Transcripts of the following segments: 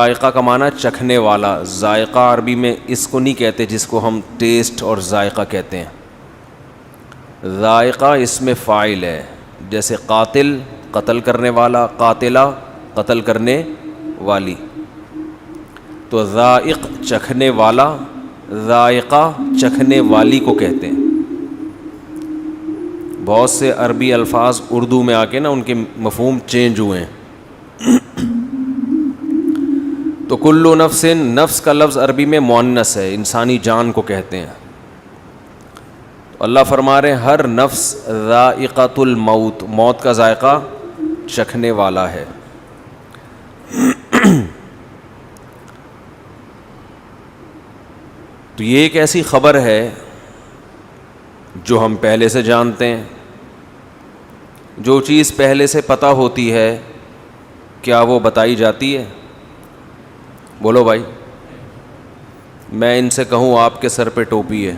ذائقہ کا معنی چکھنے والا. ذائقہ عربی میں اس کو نہیں کہتے جس کو ہم ٹیسٹ اور ذائقہ کہتے ہیں. ذائقہ اس میں فاعل ہے, جیسے قاتل قتل کرنے والا, قاتلہ قتل کرنے والی. تو ذائق چکھنے والا, ذائقہ چکھنے والی کو کہتے ہیں. بہت سے عربی الفاظ اردو میں آ کے نا ان کے مفہوم چینج ہوئے ہیں. تو کلو نفس, نفس کا لفظ عربی میں مؤنث ہے, انسانی جان کو کہتے ہیں. تو اللہ فرما رہے ہیں ہر نفس ذائقۃ الموت, موت کا ذائقہ چکھنے والا ہے. تو یہ ایک ایسی خبر ہے جو ہم پہلے سے جانتے ہیں. جو چیز پہلے سے پتہ ہوتی ہے کیا وہ بتائی جاتی ہے؟ بولو بھائی. میں ان سے کہوں آپ کے سر پہ ٹوپی ہے,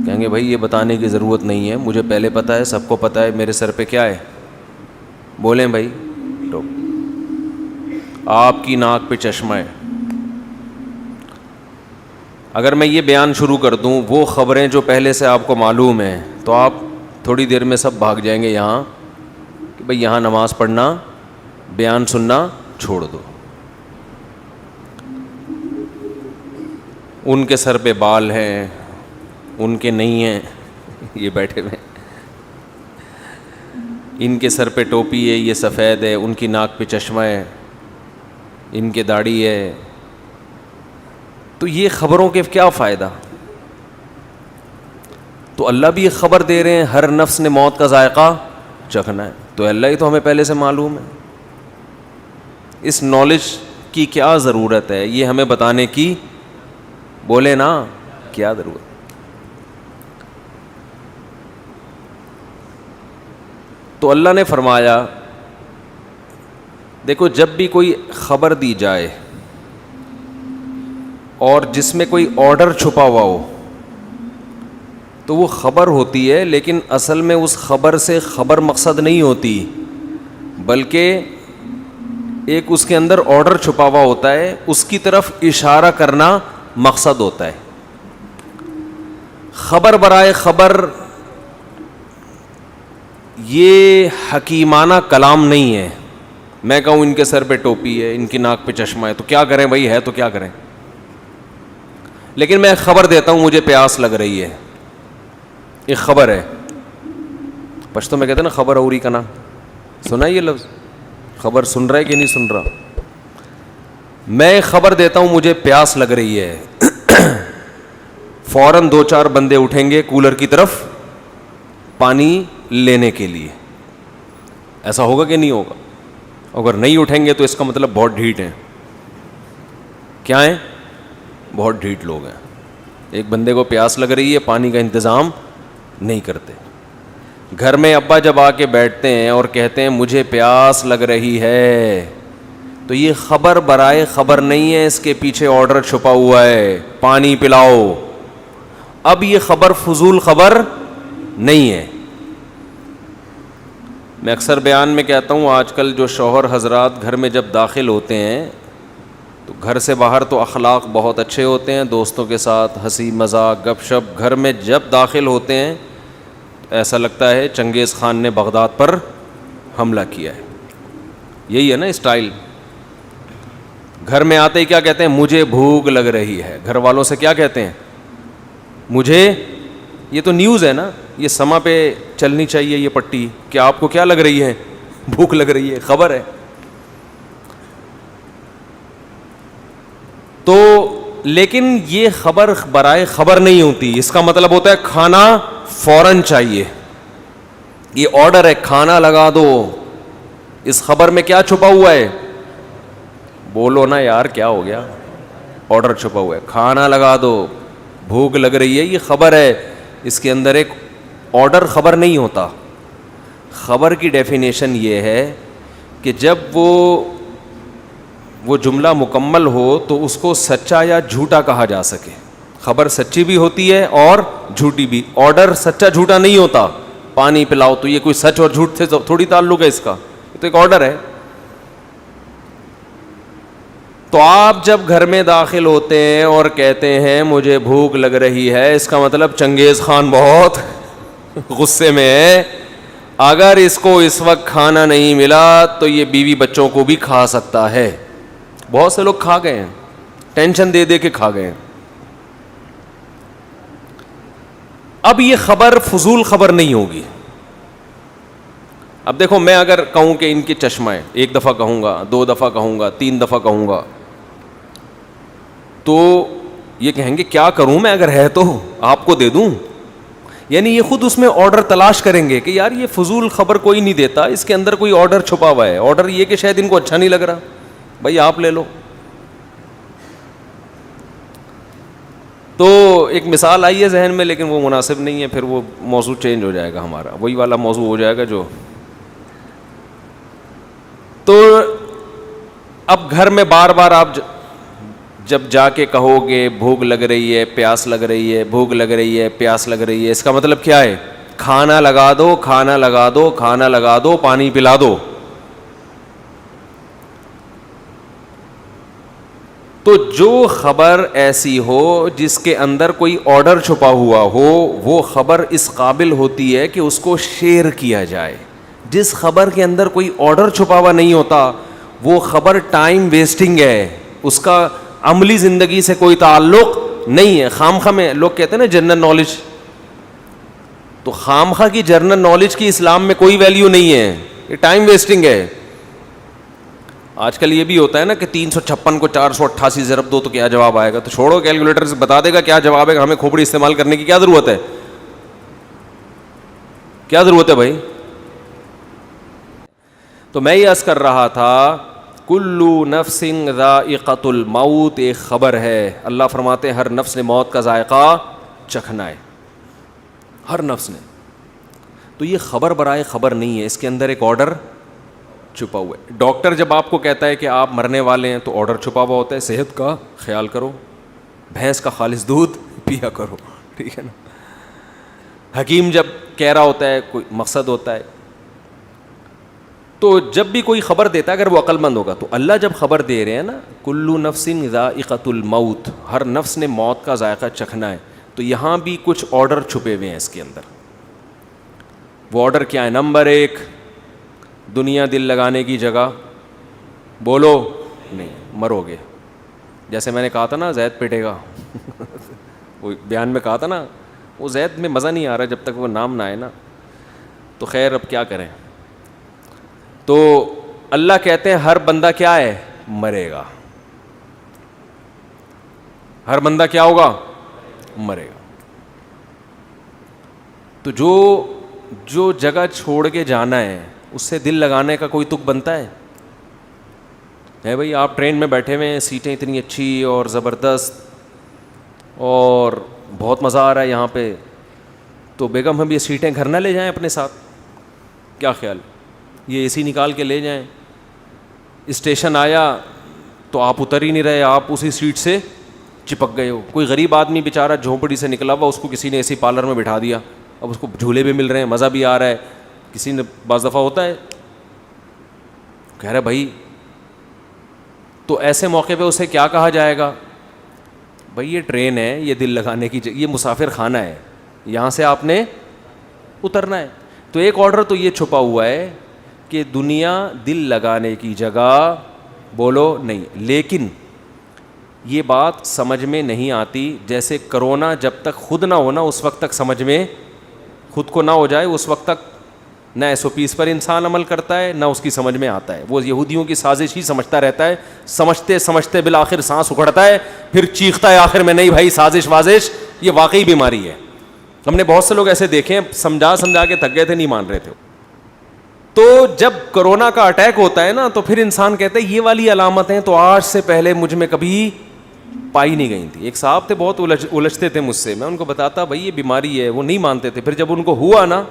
کہیں گے بھائی یہ بتانے کی ضرورت نہیں ہے, مجھے پہلے پتہ ہے, سب کو پتہ ہے میرے سر پہ کیا ہے. بولیں بھائی ٹوپی. آپ کی ناک پہ چشمہ ہے. اگر میں یہ بیان شروع کر دوں وہ خبریں جو پہلے سے آپ کو معلوم ہیں, تو آپ تھوڑی دیر میں سب بھاگ جائیں گے یہاں کہ بھئی یہاں نماز پڑھنا, بیان سننا چھوڑ دو. ان کے سر پہ بال ہیں, ان کے نہیں ہیں, یہ بیٹھے ہوئے, ان کے سر پہ ٹوپی ہے, یہ سفید ہے, ان کی ناک پہ چشمہ ہے, ان کے داڑھی ہے. تو یہ خبروں کے کیا فائدہ؟ تو اللہ بھی ایک خبر دے رہے ہیں ہر نفس نے موت کا ذائقہ چکھنا ہے. تو اللہ ہی تو ہمیں پہلے سے معلوم ہے. اس نالج کی کیا ضرورت ہے یہ ہمیں بتانے کی؟ بولے نا کیا ضرورت. تو اللہ نے فرمایا دیکھو جب بھی کوئی خبر دی جائے اور جس میں کوئی آرڈر چھپا ہوا ہو تو وہ خبر ہوتی ہے, لیکن اصل میں اس خبر سے خبر مقصد نہیں ہوتی, بلکہ ایک اس کے اندر آرڈر چھپا ہوا ہوتا ہے, اس کی طرف اشارہ کرنا مقصد ہوتا ہے. خبر برائے خبر یہ حکیمانہ کلام نہیں ہے. میں کہوں ان کے سر پہ ٹوپی ہے, ان کی ناک پہ چشمہ ہے, تو کیا کریں بھائی, ہے تو کیا کریں. لیکن میں خبر دیتا ہوں مجھے پیاس لگ رہی ہے, ایک خبر ہے. پشتو میں کہتے ہیں نا خبر اوری کا نام سنا یہ لفظ, خبر سن رہا ہے کہ نہیں سن رہا. میں خبر دیتا ہوں مجھے پیاس لگ رہی ہے, فوراً 2-4 بندے اٹھیں گے کولر کی طرف پانی لینے کے لیے. ایسا ہوگا کہ نہیں ہوگا؟ اگر نہیں اٹھیں گے تو اس کا مطلب بہت ڈھیٹ ہیں. کیا ہیں؟ بہت ڈھیٹ لوگ ہیں. ایک بندے کو پیاس لگ رہی ہے, پانی کا انتظام نہیں کرتے. گھر میں ابا جب آ کے بیٹھتے ہیں اور کہتے ہیں مجھے پیاس لگ رہی ہے, تو یہ خبر برائے خبر نہیں ہے, اس کے پیچھے آرڈر چھپا ہوا ہے, پانی پلاؤ. اب یہ خبر فضول خبر نہیں ہے. میں اکثر بیان میں کہتا ہوں آج کل جو شوہر حضرات گھر میں جب داخل ہوتے ہیں تو گھر سے باہر تو اخلاق بہت اچھے ہوتے ہیں, دوستوں کے ساتھ ہنسی مذاق گپ شپ. گھر میں جب داخل ہوتے ہیں تو ایسا لگتا ہے چنگیز خان نے بغداد پر حملہ کیا ہے. یہی ہے نا اسٹائل. گھر میں آتے ہی کیا کہتے ہیں, مجھے بھوک لگ رہی ہے. گھر والوں سے کیا کہتے ہیں, مجھے, یہ تو نیوز ہے نا, یہ سما پہ چلنی چاہیے یہ پٹی, کہ آپ کو کیا لگ رہی ہے, بھوک لگ رہی ہے, خبر ہے. تو لیکن یہ خبر برائے خبر نہیں ہوتی, اس کا مطلب ہوتا ہے کھانا فوراً چاہیے. یہ آرڈر ہے, کھانا لگا دو. اس خبر میں کیا چھپا ہوا ہے؟ بولو نا یار کیا ہو گیا؟ آرڈر چھپا ہوا ہے, کھانا لگا دو, بھوک لگ رہی ہے. یہ خبر ہے, اس کے اندر ایک آرڈر خبر نہیں ہوتا. خبر کی ڈیفینیشن یہ ہے کہ جب وہ جملہ مکمل ہو تو اس کو سچا یا جھوٹا کہا جا سکے. خبر سچی بھی ہوتی ہے اور جھوٹی بھی. آرڈر سچا جھوٹا نہیں ہوتا. پانی پلاؤ, تو یہ کوئی سچ اور جھوٹ سے تھوڑی تعلق ہے اس کا, یہ تو ایک آرڈر ہے. تو آپ جب گھر میں داخل ہوتے ہیں اور کہتے ہیں مجھے بھوک لگ رہی ہے, اس کا مطلب چنگیز خان بہت غصے میں ہے. اگر اس کو اس وقت کھانا نہیں ملا تو یہ بیوی بچوں کو بھی کھا سکتا ہے. بہت سے لوگ کھا گئے ہیں, ٹینشن دے دے کے کھا گئے ہیں. اب یہ خبر فضول خبر نہیں ہوگی. اب دیکھو, میں اگر کہوں کہ ان کے چشمہ ہے, ایک دفعہ کہوں گا, 2 دفعہ کہوں گا, 3 دفعہ کہوں گا, تو یہ کہیں گے کیا کروں میں, اگر ہے تو آپ کو دے دوں. یعنی یہ خود اس میں آرڈر تلاش کریں گے کہ یار یہ فضول خبر کوئی نہیں دیتا, اس کے اندر کوئی آرڈر چھپا ہوا ہے. آرڈر یہ کہ شاید ان کو اچھا نہیں لگ رہا, بھائی آپ لے لو. تو ایک مثال آئی ہے ذہن میں, لیکن وہ مناسب نہیں ہے, پھر وہ موضوع چینج ہو جائے گا ہمارا, وہی والا موضوع ہو جائے گا جو. تو اب گھر میں بار بار آپ جب جا کے کہو گے بھوک لگ رہی ہے, پیاس لگ رہی ہے, بھوک لگ رہی ہے, پیاس لگ رہی ہے, اس کا مطلب کیا ہے؟ کھانا لگا دو, کھانا لگا دو, کھانا لگا دو, پانی پلا دو. تو جو خبر ایسی ہو جس کے اندر کوئی آرڈر چھپا ہوا ہو, وہ خبر اس قابل ہوتی ہے کہ اس کو شیئر کیا جائے. جس خبر کے اندر کوئی آرڈر چھپا ہوا نہیں ہوتا, وہ خبر ٹائم ویسٹنگ ہے, اس کا عملی زندگی سے کوئی تعلق نہیں ہے. خامخواہ میں لوگ کہتے ہیں نا جنرل نالج, تو خامخواہ کی جنرل نالج کی اسلام میں کوئی ویلیو نہیں ہے, یہ ٹائم ویسٹنگ ہے. آج کل یہ بھی ہوتا ہے نا کہ 356 کو 488 ضرب دو تو کیا جواب آئے گا, تو چھوڑو, کیلکولیٹر سے بتا دے گا کیا جواب ہے, ہمیں کھوپڑی استعمال کرنے کی کیا ضرورت ہے, کیا ضرورت ہے بھائی. تو میں یہ عرض کر رہا تھا کلو نفس ذائقۃ الموت, ایک خبر ہے. اللہ فرماتے ہیں ہر نفس نے موت کا ذائقہ چکھنا ہے, ہر نفس نے. تو یہ خبر برائے خبر نہیں ہے, اس کے اندر ایک آرڈر چھپا ہوا ہے. ڈاکٹر جب آپ کو کہتا ہے کہ آپ مرنے والے ہیں تو آرڈر چھپا ہوا ہوتا ہے, صحت کا خیال کرو, بھینس کا خالص دودھ پیا کرو, ٹھیک ہے نا. حکیم جب کہہ رہا ہوتا ہے کوئی مقصد ہوتا ہے. تو جب بھی کوئی خبر دیتا ہے اگر وہ عقل مند ہوگا, تو اللہ جب خبر دے رہے ہیں نا کلو نفس ذائقۃ الموت, ہر نفس نے موت کا ذائقہ چکھنا ہے, تو یہاں بھی کچھ آرڈر چھپے ہوئے ہیں اس کے اندر. وہ آرڈر کیا ہے؟ نمبر 1, دنیا دل لگانے کی جگہ, بولو نہیں مرو گے. جیسے میں نے کہا تھا نا زید پیٹے گا وہ بیان میں کہا تھا نا, وہ زید میں مزہ نہیں آ رہا جب تک وہ نام نہ آئے نا. تو خیر اب کیا کریں. تو اللہ کہتے ہیں ہر بندہ کیا ہے, مرے گا. ہر بندہ کیا ہوگا, مرے گا. تو جو جگہ چھوڑ کے جانا ہے اس سے دل لگانے کا کوئی تک بنتا ہے بھائی. آپ ٹرین میں بیٹھے ہوئے ہیں, سیٹیں اتنی اچھی اور زبردست اور بہت مزہ آ رہا ہے یہاں پہ, تو بیگم ہم یہ سیٹیں گھر نہ لے جائیں اپنے ساتھ, کیا خیال, یہ اے سی نکال کے لے جائیں. اسٹیشن آیا تو آپ اتر ہی نہیں رہے, آپ اسی سیٹ سے چپک گئے ہو. کوئی غریب آدمی بیچارہ جھونپڑی سے نکلا ہوا, اس کو کسی نے اے سی پارلر میں بٹھا دیا, اب اس کو جھولے بھی مل رہے ہیں, مزہ بھی آ رہا ہے. کسی نے بعض دفعہ ہوتا ہے کہہ رہا بھائی, تو ایسے موقع پہ اسے کیا کہا جائے گا, بھائی یہ ٹرین ہے, یہ دل لگانے کی یہ مسافر خانہ ہے, یہاں سے آپ نے اترنا ہے. تو ایک آرڈر تو یہ چھپا ہوا ہے کہ دنیا دل لگانے کی جگہ, بولو نہیں. لیکن یہ بات سمجھ میں نہیں آتی, جیسے کرونا جب تک خود نہ ہونا اس وقت تک سمجھ میں خود کو نہ ہو جائے, اس وقت تک نہ SOPs پر انسان عمل کرتا ہے نہ اس کی سمجھ میں آتا ہے. وہ یہودیوں کی سازش ہی سمجھتا رہتا ہے, سمجھتے سمجھتے بالآخر سانس اکھڑتا ہے, پھر چیختا ہے آخر میں نہیں بھائی سازش وازش یہ واقعی بیماری ہے. ہم نے بہت سے لوگ ایسے دیکھے ہیں, سمجھا کے تھک گئے تھے, نہیں مان رہے تھے. تو جب کرونا کا اٹیک ہوتا ہے نا تو پھر انسان کہتا ہے یہ والی علامتیں تو آج سے پہلے مجھ میں کبھی پائی نہیں گئی تھی. ایک صاحب تھے بہت الجھتے تھے مجھ سے, میں ان کو بتاتا بھائی یہ بیماری ہے, وہ نہیں مانتے تھے. پھر جب ان کو ہوا نا,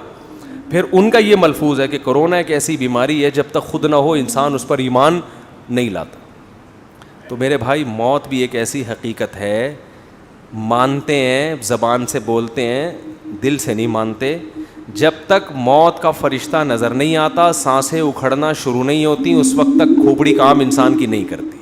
پھر ان کا یہ ملفوظ ہے کہ کرونا ایک ایسی بیماری ہے جب تک خود نہ ہو انسان اس پر ایمان نہیں لاتا. تو میرے بھائی موت بھی ایک ایسی حقیقت ہے, مانتے ہیں زبان سے بولتے ہیں, دل سے نہیں مانتے. جب تک موت کا فرشتہ نظر نہیں آتا, سانسیں اکھڑنا شروع نہیں ہوتی, اس وقت تک کھوپڑی کام انسان کی نہیں کرتی.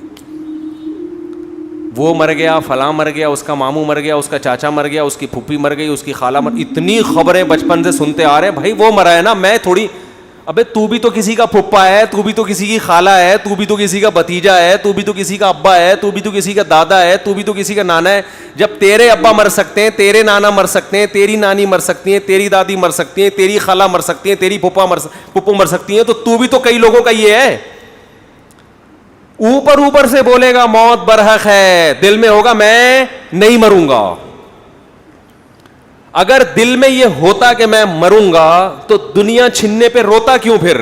وہ مر گیا, فلاں مر گیا, اس کا ماموں مر گیا, اس کا چاچا مر گیا, اس کی پھوپھی مر گئی, اس کی خالہ اتنی خبریں بچپن سے سنتے آ رہے ہیں. بھائی وہ مرا ہے نا, میں تھوڑی. ابے تو بھی تو کسی کا پھپھا ہے, تو بھی تو کسی کی خالہ ہے, تو بھی تو کسی کا بھتیجا ہے, تو بھی تو کسی کا ابا ہے, تو بھی تو کسی کا دادا ہے, تو بھی تو کسی کا نانا ہے. جب تیرے ابا مر سکتے ہیں, تیرے نانا مر سکتے ہیں, تیری نانی مر سکتی ہیں, تیری دادی مر سکتی ہیں, تیری خالہ مر سکتی ہیں, تیری پھپھو مر سکتی ہیں, تو بھی تو کئی لوگوں کا یہ ہے. اوپر سے بولے گا موت برحق ہے, دل میں ہوگا میں نہیں مروں گا. اگر دل میں یہ ہوتا کہ میں مروں گا تو دنیا چھننے پہ روتا کیوں پھر؟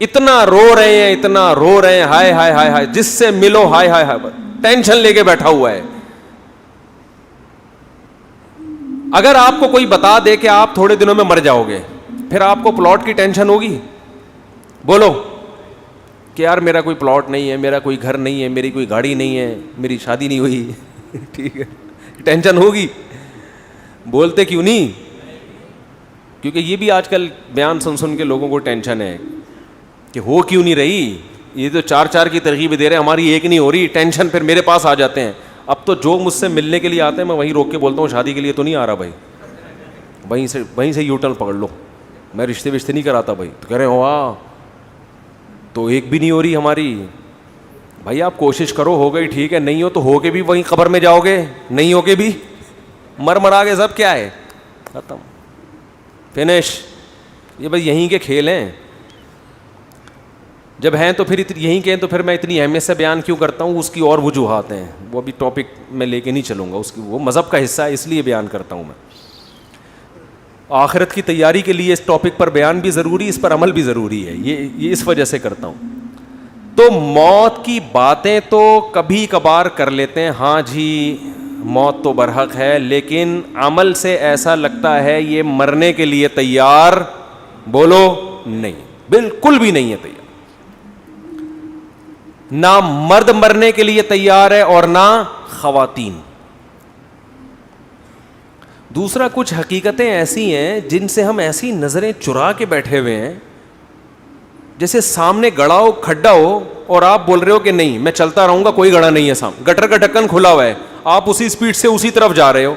اتنا رو رہے ہیں, اتنا رو رہے ہیں, ہائے ہائے ہائے ہائے, جس سے ملو ہائے ہائے ہائے, ٹینشن لے کے بیٹھا ہوا ہے. اگر آپ کو کوئی بتا دے کہ آپ تھوڑے دنوں میں مر جاؤ گے, پھر آپ کو پلاٹ کی ٹینشن ہوگی؟ بولو کہ یار میرا کوئی پلاٹ نہیں ہے, میرا کوئی گھر نہیں ہے, میری کوئی گاڑی نہیں ہے, میری شادی نہیں ہوئی. ٹھیک ہے, ٹینشن ہوگی. بولتے کیوں نہیں؟ کیونکہ یہ بھی آج کل بیان سن کے لوگوں کو ٹینشن ہے کہ ہو کیوں نہیں رہی. یہ تو چار کی ترغیب دے رہے ہیں, ہماری ایک نہیں ہو رہی. ٹینشن پھر میرے پاس آ جاتے ہیں. اب تو جو مجھ سے ملنے کے لیے آتے ہیں میں وہیں روک کے بولتا ہوں شادی کے لیے تو نہیں آ رہا بھائی, وہیں سے یو ٹرن پکڑ لو, میں رشتے نہیں کراتا بھائی. تو کہہ رہے ہیں واہ, تو ایک بھی نہیں ہو رہی ہماری. بھائی آپ کوشش کرو, ہو گئی ٹھیک ہے, نہیں ہو تو ہو کے بھی وہیں قبر میں جاؤ گے, نہیں ہو کے بھی مرا کے سب کیا ہے, ختم, فنش. یہ بس یہیں کے کھیل ہیں. جب ہیں تو پھر یہیں کے ہیں, تو پھر میں اتنی اہمیت سے بیان کیوں کرتا ہوں؟ اس کی اور وجوہات ہیں, وہ بھی ٹاپک میں لے کے نہیں چلوں گا. اس کی وہ مذہب کا حصہ ہے, اس لیے بیان کرتا ہوں. میں آخرت کی تیاری کے لیے اس ٹاپک پر بیان بھی ضروری, اس پر عمل بھی ضروری ہے. یہ اس وجہ سے کرتا ہوں. تو موت کی باتیں تو کبھی کبھار کر لیتے ہیں, ہاں جی موت تو برحق ہے, لیکن عمل سے ایسا لگتا ہے یہ مرنے کے لیے تیار, بولو نہیں, بالکل بھی نہیں ہے تیار. نہ مرد مرنے کے لیے تیار ہے اور نہ خواتین. دوسرا, کچھ حقیقتیں ایسی ہیں جن سے ہم ایسی نظریں چرا کے بیٹھے ہوئے ہیں, جیسے سامنے گڑا ہو, کھڈا ہو, اور آپ بول رہے ہو کہ نہیں میں چلتا رہوں گا, کوئی گڑا نہیں ہے سامنے, گٹر کا ڈھکن کھلا ہوا ہے, آپ اسی سپیڈ سے اسی طرف جا رہے ہو.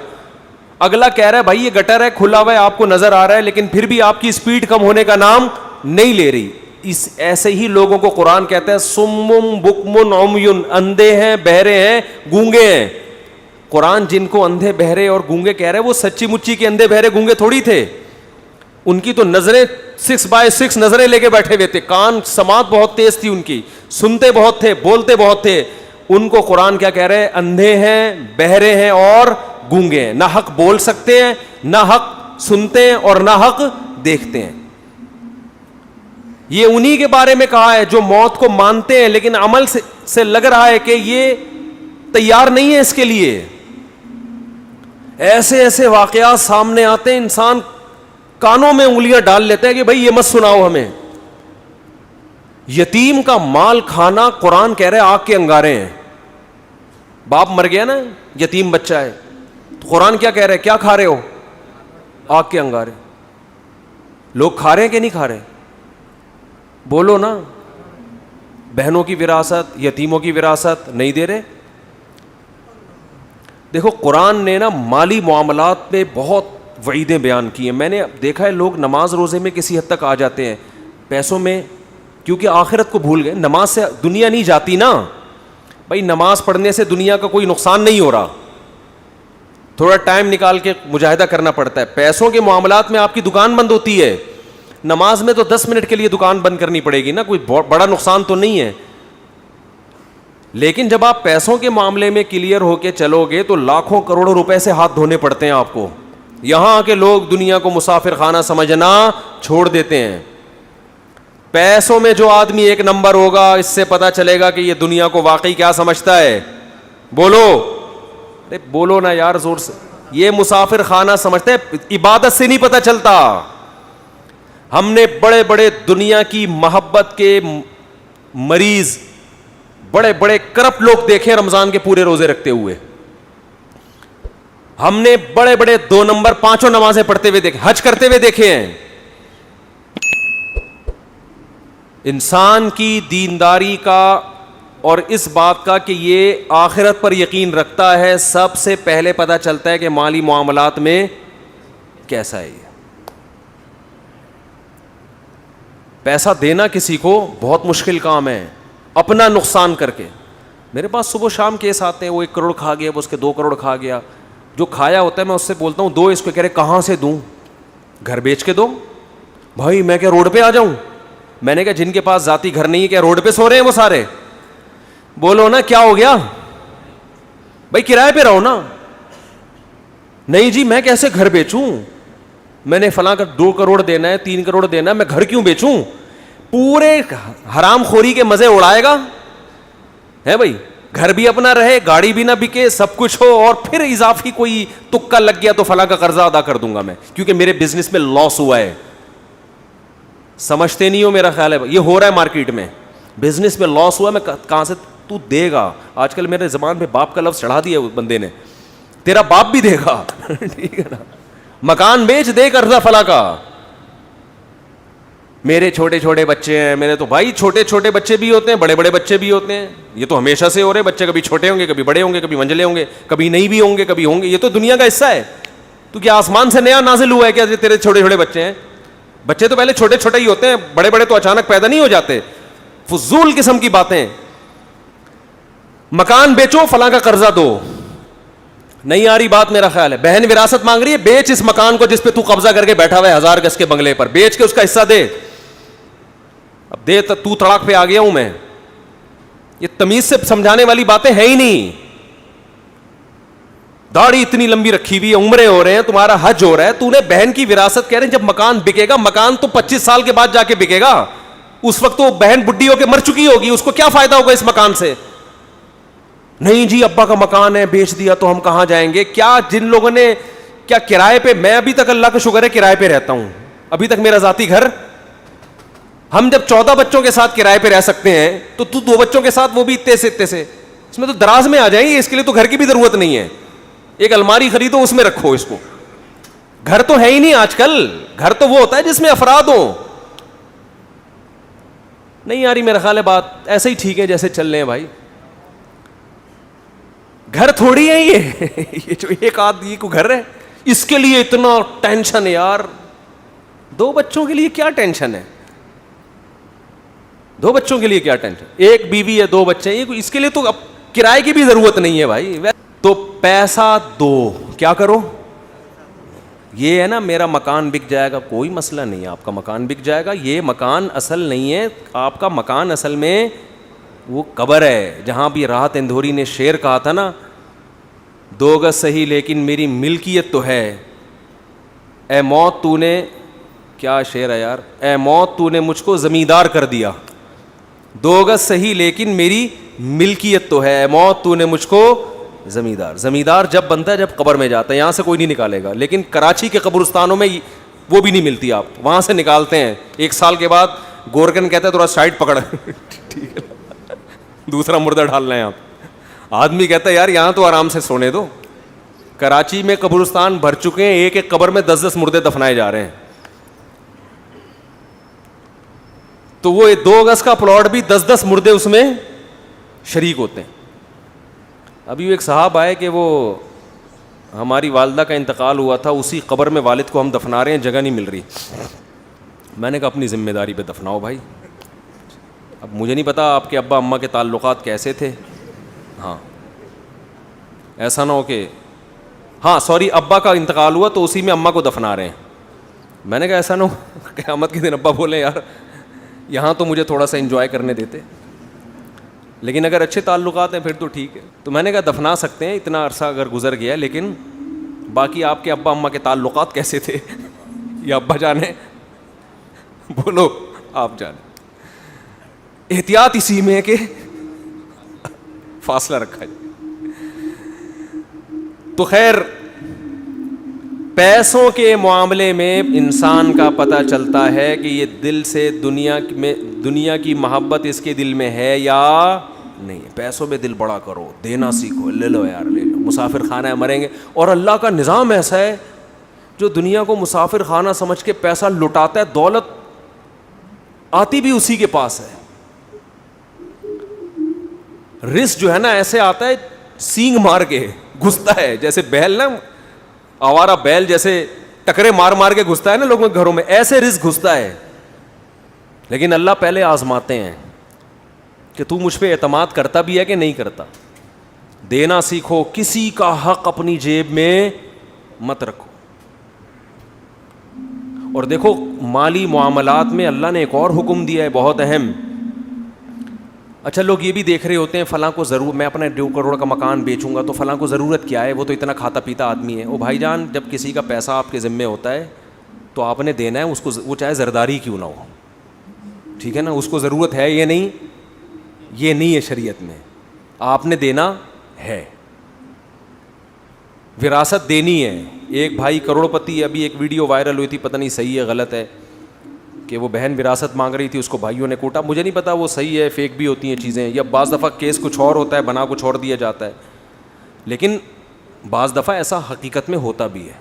اگلا کہہ رہا ہے بھائی یہ گٹر ہے, کھلا ہوا ہے, آپ کو نظر آ رہا ہے, لیکن پھر بھی آپ کی سپیڈ کم ہونے کا نام نہیں لے رہی. ایسے ہی لوگوں کو قرآن کہتا ہے سمم بکمن عمیون, اندھے ہیں, بہرے ہیں, گونگے ہیں. قرآن جن کو اندھے بہرے اور گونگے کہہ رہے ہیں وہ سچی مچی کے اندھے بہرے گونگے تھوڑی تھے. ان کی تو نظریں 6x6 نظریں لے کے بیٹھے ہوئے تھے, کان سماعت بہت تیز تھی ان کی, سنتے بہت تھے, بولتے بہت تھے. ان کو قرآن کیا کہہ رہے ہیں؟ اندھے ہیں, بہرے ہیں اور گونگے ہیں. نہ حق بول سکتے ہیں, نہ حق سنتے ہیں, اور نہ حق دیکھتے ہیں. یہ انہی کے بارے میں کہا ہے جو موت کو مانتے ہیں لیکن عمل سے لگ رہا ہے کہ یہ تیار نہیں ہے اس کے لیے. ایسے ایسے واقعات سامنے آتے ہیں, انسان کانوں میں انگلیاں ڈال لیتے ہیں کہ بھائی یہ مت سناؤ ہمیں. یتیم کا مال کھانا, قرآن کہہ رہے آگ کے انگارے ہیں. باپ مر گیا نا, یتیم بچہ ہے, تو قرآن کیا کہہ رہے, کیا کھا رہے ہو؟ آگ کے انگارے. لوگ کھا رہے ہیں کہ نہیں کھا رہے؟ بولو نا. بہنوں کی وراثت, یتیموں کی وراثت نہیں دے رہے. دیکھو قرآن نے نا مالی معاملات پہ بہت وعیدیں بیان کی ہیں. میں نے دیکھا ہے لوگ نماز روزے میں کسی حد تک آ جاتے ہیں, پیسوں میں, کیونکہ آخرت کو بھول گئے. نماز سے دنیا نہیں جاتی نا بھائی, نماز پڑھنے سے دنیا کا کوئی نقصان نہیں ہو رہا, تھوڑا ٹائم نکال کے مجاہدہ کرنا پڑتا ہے. پیسوں کے معاملات میں آپ کی دکان بند ہوتی ہے, نماز میں تو 10 منٹ کے لیے دکان بند کرنی پڑے گی نا, کوئی بڑا نقصان تو نہیں ہے. لیکن جب آپ پیسوں کے معاملے میں کلیئر ہو کے چلو گے تو لاکھوں کروڑوں روپے سے ہاتھ دھونے پڑتے ہیں آپ کو. یہاں کے لوگ دنیا کو مسافر خانہ سمجھنا چھوڑ دیتے ہیں. پیسوں میں جو آدمی ایک نمبر ہوگا, اس سے پتا چلے گا کہ یہ دنیا کو واقعی کیا سمجھتا ہے. بولو, ارے بولو نا یار زور سے. یہ مسافر خانہ سمجھتے ہیں, عبادت سے نہیں پتا چلتا. ہم نے بڑے بڑے دنیا کی محبت کے مریض, بڑے بڑے کرپٹ لوگ دیکھے رمضان کے پورے روزے رکھتے ہوئے. ہم نے بڑے بڑے 2 نمبر 5 نمازیں پڑھتے ہوئے دیکھے, حج کرتے ہوئے دیکھے ہیں. انسان کی دینداری کا اور اس بات کا کہ یہ آخرت پر یقین رکھتا ہے، سب سے پہلے پتہ چلتا ہے کہ مالی معاملات میں کیسا ہے یہ. پیسہ دینا کسی کو بہت مشکل کام ہے، اپنا نقصان کر کے. میرے پاس صبح شام کیس آتے ہیں، وہ 1 کروڑ کھا گیا، وہ اس کے 2 کروڑ کھا گیا. جو کھایا ہوتا ہے میں اس سے بولتا ہوں دو اس کو، کہہ رہے کہاں سے دوں؟ گھر بیچ کے دو. بھائی میں کیا روڈ پہ آ جاؤں؟ میں نے کہا جن کے پاس ذاتی گھر نہیں ہے کیا روڈ پہ سو رہے ہیں وہ سارے؟ بولو نا کیا ہو گیا بھائی، کرائے پہ رہو نا. نہیں جی میں کیسے گھر بیچوں، میں نے فلاں کا 2 کروڑ دینا ہے 3 کروڑ دینا ہے، میں گھر کیوں بیچوں؟ پورے حرام خوری کے مزے اڑائے گا ہے بھائی. گھر بھی اپنا رہے، گاڑی بھی نہ بکے، سب کچھ ہو، اور پھر اضافی کوئی تکا لگ گیا تو فلاں کا قرضہ ادا کر دوں گا میں کیونکہ میرے بزنس میں لاس ہوا ہے. سمجھتے نہیں ہو میرا خیال ہے یہ ہو رہا ہے مارکیٹ میں، بزنس میں لاس ہوا، میں کہاں سے تو دے گا؟ آج کل میرے زبان پہ باپ کا لفظ چڑھا دیا بندے نے، تیرا باپ بھی دے گا ٹھیک ہے نا. مکان بیچ دے قرضہ فلاں کا. میرے چھوٹے چھوٹے بچے ہیں، میرے تو بھائی چھوٹے چھوٹے بچے بھی ہوتے ہیں، بڑے بڑے بچے بھی ہوتے ہیں. یہ تو ہمیشہ سے ہو رہے بچے، کبھی چھوٹے ہوں گے کبھی بڑے ہوں گے، کبھی منجلے ہوں گے کبھی نہیں بھی ہوں گے، کبھی ہوں گے. یہ تو دنیا کا حصہ ہے. تو کیا آسمان سے نیا نازل ہوا ہے کیا تیرے چھوٹے چھوٹے بچے ہیں؟ بچے تو پہلے چھوٹے چھوٹے ہی ہوتے ہیں، بڑے بڑے تو اچانک پیدا نہیں ہو جاتے. فضول قسم کی باتیں. مکان بیچو فلاں کا قرضہ دو، نہیں آ رہی بات میرا خیال ہے. بہن وراثت مانگ رہی ہے، بیچ اس مکان کو جس پہ تو قبضہ کر کے بیٹھا ہوا ہے 1000 گز کے بنگلے پر، بیچ کے اس کا حصہ دے. اب دے تو تڑاک پہ آ گیا ہوں میں. یہ تمیز سے سمجھانے والی باتیں ہیں ہی نہیں. داڑھی اتنی لمبی رکھی ہوئی ہے، عمرے ہو رہے ہیں، تمہارا حج ہو رہا ہے، تو نے بہن کی وراثت کہہ رہے ہیں جب مکان بکے گا، مکان تو 25 سال کے بعد جا کے بکے گا. اس وقت تو بہن بڈھی ہو کے مر چکی ہوگی، اس کو کیا فائدہ ہوگا اس مکان سے؟ نہیں جی ابا کا مکان ہے بیچ دیا تو ہم کہاں جائیں گے. کیا جن لوگوں نے کیا کرائے پہ، میں ابھی تک اللہ کا شکر ہے کرائے پہ رہتا ہوں، ابھی تک میرا ذاتی گھر. ہم جب 14 بچوں کے ساتھ کرائے پہ رہ سکتے ہیں تو 2 بچوں کے ساتھ وہ بھی اتنے سے اس میں تو دراز میں آ جائیں گے. اس کے لیے تو گھر کی بھی ضرورت نہیں ہے. ایک الماری خریدو اس میں رکھو اس کو. گھر تو ہے ہی نہیں آج کل. گھر تو وہ ہوتا ہے جس میں افراد ہوں. نہیں آ رہی میرا خیال ہے بات. ایسے ہی ٹھیک ہے جیسے چل رہے ہیں بھائی. گھر تھوڑی ہے یہ جو ایک آدمی کو گھر ہے اس کے لیے اتنا ٹینشن ہے یار. 2 بچوں کے لیے کیا ٹینشن ہے؟ 2 بچوں کے لیے کیا ٹینشن؟ ایک بیوی ہے 2 بچے ہیں، اس کے لیے تو اب کرائے کی بھی ضرورت نہیں ہے بھائی. تو پیسہ دو، کیا کرو؟ یہ ہے نا میرا مکان بک جائے گا، کوئی مسئلہ نہیں ہے، آپ کا مکان بک جائے گا. یہ مکان اصل نہیں ہے آپ کا. مکان اصل میں وہ قبر ہے جہاں بھی راحت اندھوری نے شعر کہا تھا نا، 2 گز صحیح لیکن میری ملکیت تو ہے. اے موت تو نے، کیا شعر ہے یار، اے موت تو نے مجھ کو زمیندار کر دیا. 2 گز صحیح لیکن میری ملکیت تو ہے. اے موت تو نے مجھ کو زمیندار. زمیندار جب بنتا ہے جب قبر میں جاتا ہے، یہاں سے کوئی نہیں نکالے گا. لیکن کراچی کے قبرستانوں میں وہ بھی نہیں ملتی، آپ وہاں سے نکالتے ہیں. 1 سال کے بعد گورکن کہتا ہے تھوڑا سائڈ پکڑ ٹھیک ہے دوسرا مردہ ڈالنا ہے. آپ آدمی کہتا ہے یار یہاں تو آرام سے سونے دو. کراچی میں قبرستان بھر چکے ہیں، ایک ایک قبر میں 10-10 مردے دفنائے جا رہے ہیں. تو وہ 2 گز کا پلاٹ بھی 10-10 مردے اس میں شریک ہوتے ہیں. ابھی ایک صاحب آئے کہ وہ ہماری والدہ کا انتقال ہوا تھا، اسی قبر میں والد کو ہم دفنا رہے ہیں، جگہ نہیں مل رہی. میں نے کہا اپنی ذمہ داری پہ دفناؤ بھائی. اب مجھے نہیں پتا آپ کے ابا اماں کے تعلقات کیسے تھے. ہاں ایسا نہ ہو کہ ہاں سوری ابا کا انتقال ہوا تو اسی میں اماں کو دفنا رہے ہیں. میں نے کہا ایسا نہ ہو قیامت کے دن ابا بولے یار یہاں تو مجھے تھوڑا سا انجوائے کرنے دیتے، لیکن اگر اچھے تعلقات ہیں پھر تو ٹھیک ہے. تو میں نے کہا دفنا سکتے ہیں، اتنا عرصہ اگر گزر گیا، لیکن باقی آپ کے ابا اماں کے تعلقات کیسے تھے یہ ابا جانے، بولو آپ جانے. احتیاط اسی میں ہے کہ فاصلہ رکھا جائے. تو خیر پیسوں کے معاملے میں انسان کا پتہ چلتا ہے کہ یہ دل سے دنیا کی محبت اس کے دل میں ہے یا نہیں. پیسوں میں دل بڑا کرو، دینا سیکھو، لے لو یار لے لو، مسافر خانہ ہے مریں گے. اور اللہ کا نظام ایسا ہے جو دنیا کو مسافر خانہ سمجھ کے پیسہ لٹاتا ہے، دولت آتی بھی اسی کے پاس ہے. رزق جو ہے نا ایسے آتا ہے سینگ مار کے گھستا ہے, جیسے بیل نا, آوارہ بیل جیسے ٹکرے مار مار کے گھستا ہے نا لوگوں کے گھروں میں, ایسے رزق گھستا ہے. لیکن اللہ پہلے آزماتے ہیں کہ تو مجھ پہ اعتماد کرتا بھی ہے کہ نہیں کرتا. دینا سیکھو, کسی کا حق اپنی جیب میں مت رکھو. اور دیکھو مالی معاملات میں اللہ نے ایک اور حکم دیا ہے بہت اہم. اچھا لوگ یہ بھی دیکھ رہے ہوتے ہیں فلاں کو ضرور, میں اپنا 2 کروڑ کا مکان بیچوں گا تو فلاں کو ضرورت کیا ہے, وہ تو اتنا کھاتا پیتا آدمی ہے. او بھائی جان, جب کسی کا پیسہ آپ کے ذمے ہوتا ہے تو آپ نے دینا ہے اس کو, وہ چاہے زرداری کیوں نہ ہو, ٹھیک ہے نا. اس کو ضرورت ہے یہ نہیں, یہ نہیں ہے شریعت میں, آپ نے دینا ہے. وراثت دینی ہے. ایک بھائی کروڑ پتی, ابھی ایک ویڈیو وائرل ہوئی تھی, پتہ نہیں صحیح ہے غلط ہے, کہ وہ بہن وراثت مانگ رہی تھی, اس کو بھائیوں نے کوٹا. مجھے نہیں پتا وہ صحیح ہے, فیک بھی ہوتی ہیں چیزیں, یا بعض دفعہ کیس کچھ اور ہوتا ہے, بنا کچھ اور دیا جاتا ہے. لیکن بعض دفعہ ایسا حقیقت میں ہوتا بھی ہے.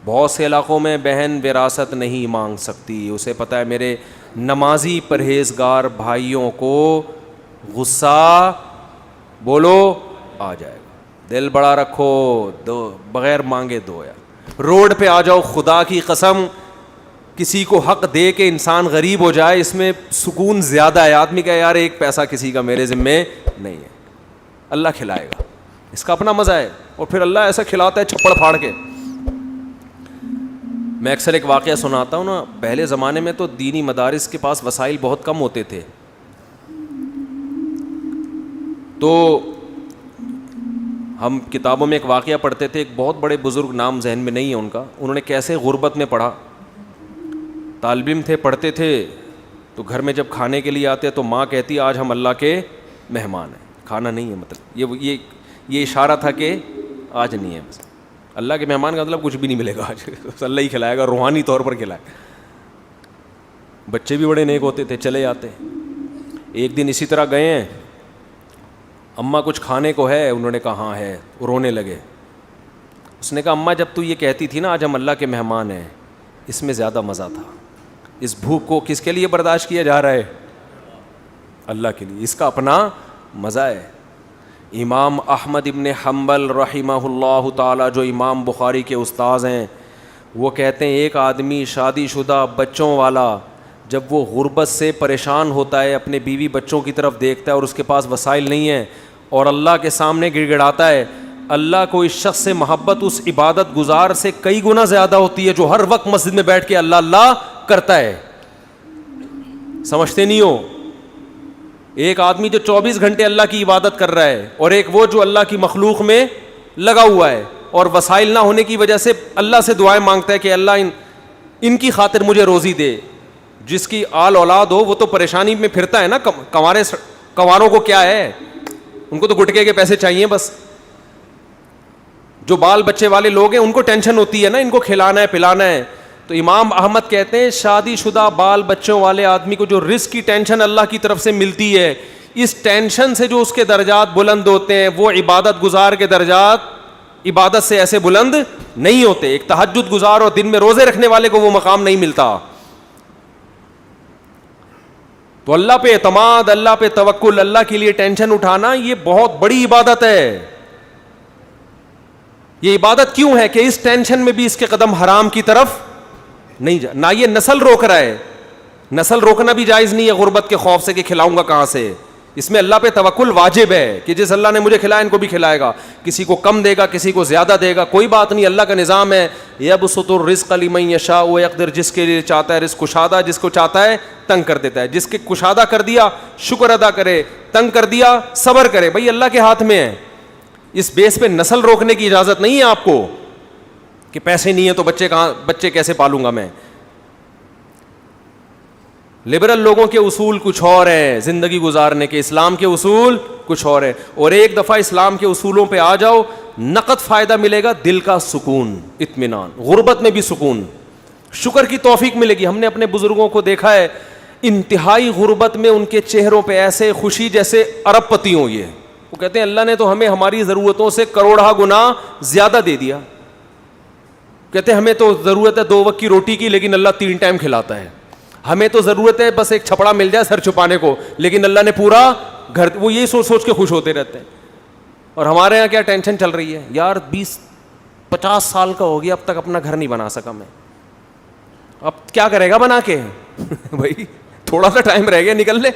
بہت سے علاقوں میں بہن وراثت نہیں مانگ سکتی, اسے پتہ ہے میرے نمازی پرہیزگار بھائیوں کو غصہ بولو آ جائے گا. دل بڑا رکھو, دو بغیر مانگے دو. یار روڈ پہ آ جاؤ, خدا کی قسم کسی کو حق دے کے انسان غریب ہو جائے, اس میں سکون زیادہ ہے. آدمی کا یار ایک پیسہ کسی کا میرے ذمے نہیں ہے, اللہ کھلائے گا, اس کا اپنا مزہ ہے. اور پھر اللہ ایسا کھلاتا ہے چھپڑ پھاڑ کے. میں اکثر ایک واقعہ سناتا ہوں نا, پہلے زمانے میں تو دینی مدارس کے پاس وسائل بہت کم ہوتے تھے, تو ہم کتابوں میں ایک واقعہ پڑھتے تھے. ایک بہت بڑے بزرگ, نام ذہن میں نہیں ہے ان کا, انہوں نے کیسے غربت میں پڑھا. طالب علم تھے, پڑھتے تھے, تو گھر میں جب کھانے کے لیے آتے تو ماں کہتی آج ہم اللہ کے مہمان ہیں, کھانا نہیں ہے. مطلب یہ اشارہ تھا کہ آج نہیں ہے. بس اللہ کے مہمان کا مطلب کچھ بھی نہیں ملے گا آج, اللہ ہی کھلائے گا, روحانی طور پر کھلائے. بچے بھی بڑے نیک ہوتے تھے, چلے جاتے. ایک دن اسی طرح گئے ہیں, اماں کچھ کھانے کو ہے, انہوں نے کہا ہاں ہے, رونے لگے. اس نے کہا اماں جب تو یہ کہتی تھی نا آج ہم اللہ کے مہمان ہیں, اس میں زیادہ مزہ تھا. اس بھوک کو کس کے لیے برداشت کیا جا رہا ہے, اللہ کے لیے, اس کا اپنا مزہ ہے. امام احمد ابن حنبل رحمہ اللہ تعالی, جو امام بخاری کے استاذ ہیں, وہ کہتے ہیں ایک آدمی شادی شدہ بچوں والا جب وہ غربت سے پریشان ہوتا ہے, اپنے بیوی بچوں کی طرف دیکھتا ہے اور اس کے پاس وسائل نہیں ہیں, اور اللہ کے سامنے گڑ گڑاتا ہے, اللہ کو اس شخص سے محبت اس عبادت گزار سے کئی گنا زیادہ ہوتی ہے جو ہر وقت مسجد میں بیٹھ کے اللہ اللہ کرتا ہے. سمجھتے نہیں ہو, ایک آدمی جو 24 گھنٹے اللہ کی عبادت کر رہا ہے, اور ایک وہ جو اللہ کی مخلوق میں لگا ہوا ہے, اور وسائل نہ ہونے کی وجہ سے اللہ سے دعائیں مانگتا ہے کہ اللہ ان کی خاطر مجھے روزی دے. جس کی آل اولاد ہو وہ تو پریشانی میں پھرتا ہے نا. کنواروں کو کیا ہے, ان کو تو گٹکے کے پیسے چاہیے بس. جو بال بچے والے لوگ ہیں ان کو ٹینشن ہوتی ہے نا, ان کو کھلانا ہے پلانا ہے. تو امام احمد کہتے ہیں شادی شدہ بال بچوں والے آدمی کو جو رزق کی ٹینشن اللہ کی طرف سے ملتی ہے, اس ٹینشن سے جو اس کے درجات بلند ہوتے ہیں, وہ عبادت گزار کے درجات عبادت سے ایسے بلند نہیں ہوتے. ایک تہجد گزار اور دن میں روزے رکھنے والے کو وہ مقام نہیں ملتا. تو اللہ پہ اعتماد, اللہ پہ توکل, اللہ کے لیے ٹینشن اٹھانا, یہ بہت بڑی عبادت ہے. یہ عبادت کیوں ہے کہ اس ٹینشن میں بھی اس کے قدم حرام کی طرف نہیں جا. نہ یہ نسل روک رہا ہے, نسل روکنا بھی جائز نہیں ہے غربت کے خوف سے کہ کھلاؤں گا کہاں سے. اس میں اللہ پہ توکل واجب ہے کہ جس اللہ نے مجھے کھلایا ان کو بھی کھلائے گا. کسی کو کم دے گا, کسی کو زیادہ دے گا, کوئی بات نہیں, اللہ کا نظام ہے. یبسط الرزق لمن یشاء ویقدر, جس کے لیے چاہتا ہے رزق کشادہ, جس کو چاہتا ہے تنگ کر دیتا ہے. جس کے کشادہ کر دیا شکر ادا کرے, تنگ کر دیا صبر کرے. بھائی اللہ کے ہاتھ میں ہے. اس بیس پہ نسل روکنے کی اجازت نہیں ہے آپ کو کہ پیسے نہیں ہیں تو بچے کیسے پالوں گا میں. لبرل لوگوں کے اصول کچھ اور ہیں زندگی گزارنے کے, اسلام کے اصول کچھ اور ہیں. اور ایک دفعہ اسلام کے اصولوں پہ آ جاؤ, نقد فائدہ ملے گا, دل کا سکون, اطمینان, غربت میں بھی سکون, شکر کی توفیق ملے گی. ہم نے اپنے بزرگوں کو دیکھا ہے انتہائی غربت میں ان کے چہروں پہ ایسے خوشی جیسے ارب پتی ہوں. یہ وہ کہتے ہیں اللہ نے تو ہمیں ہماری ضرورتوں سے کروڑہ گنا زیادہ دے دیا. کہتے ہیں ہمیں تو ضرورت ہے 2 وقت کی روٹی کی, لیکن اللہ 3 ٹائم کھلاتا ہے. ہمیں تو ضرورت ہے بس ایک چھپڑا مل جائے سر چھپانے کو, لیکن اللہ نے پورا گھر وہ یہی سوچ سوچ کے خوش ہوتے رہتے ہیں. اور ہمارے یہاں کیا ٹینشن چل رہی ہے یار, 20-50 سال کا ہو گیا اب تک اپنا گھر نہیں بنا سکا میں, اب کیا کرے گا بنا کے. بھائی تھوڑا سا ٹائم رہ گیا, نکل لے,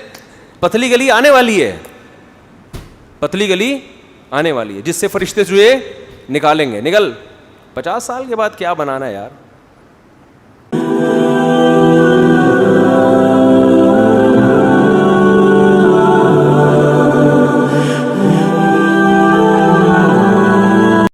پتلی گلی آنے والی ہے, پتلی گلی آنے والی ہے جس سے فرشتے جو نکالیں گے. نکل, 50 سال کے بعد کیا بنانا ہے یار.